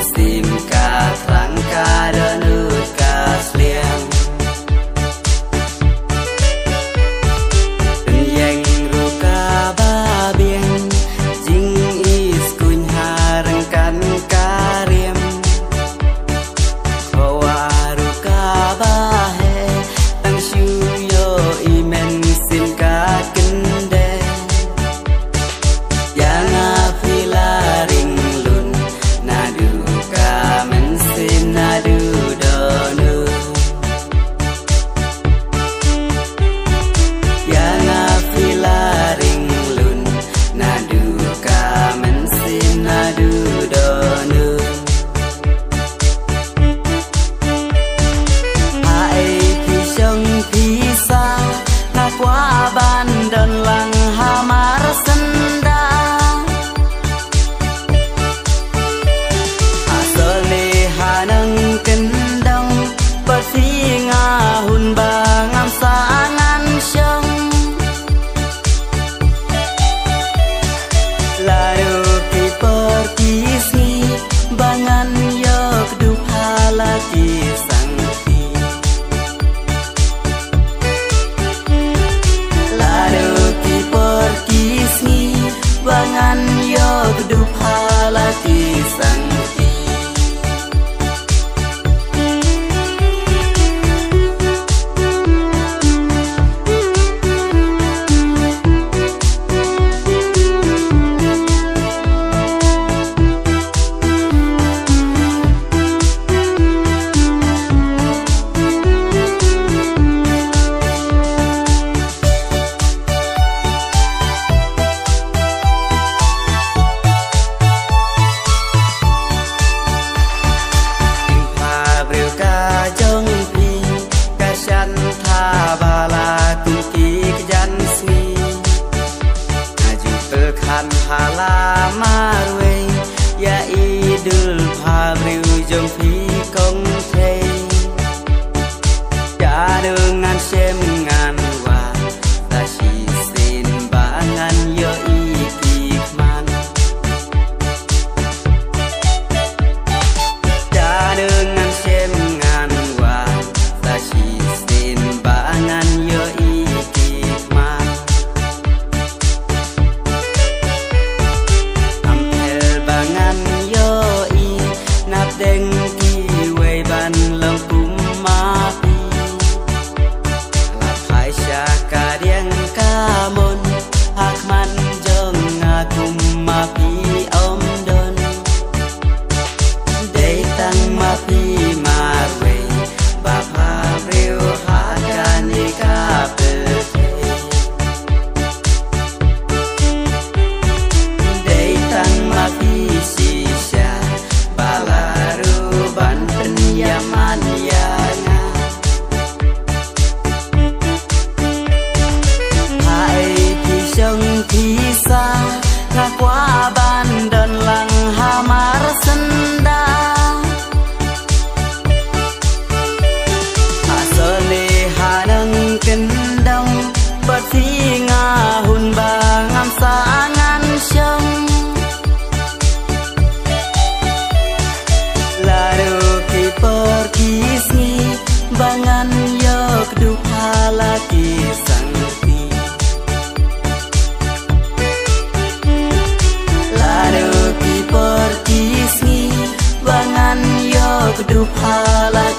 sim ka trang ka donut ka sliang yang ruka babiang jing is kuny harang kan karim kawa ruka bahe tang shuyo imen sim ka kende yang afilaring lun nadu ka mensin nadu donu yang afilaring lun nadu ka mensin nadu donu hai pisong pisa nakwa bandon lang hamar senda asole hanang kendang persinga hun bangam sangan syong lalu ki perkisi bangan yok dup halaki sangti lalu ki perkisi bangan yok dup halaki sangti halamarwe ya idul fabriu jong phi kong thei ya dengan sem ngan wa ta si sin bangan yo iki man ya dengan sem ngan wa ta si sin bangan yo iki man deng ki wei ban lem kum mapi la phai sha ka dieng ka mon hak man jong ngakum mapi om don dei tang mapi mar wei ba pha riu ha ka ni ka pe dei tang mapi si sha yaman yana hai pisong pisa ngakwa bandon lang hamar senda asole hanang kendang persinga hun bangam sangan syong perkisi bangan yok dup halaki sangti lalu ki perkisi bangan yok dup halaki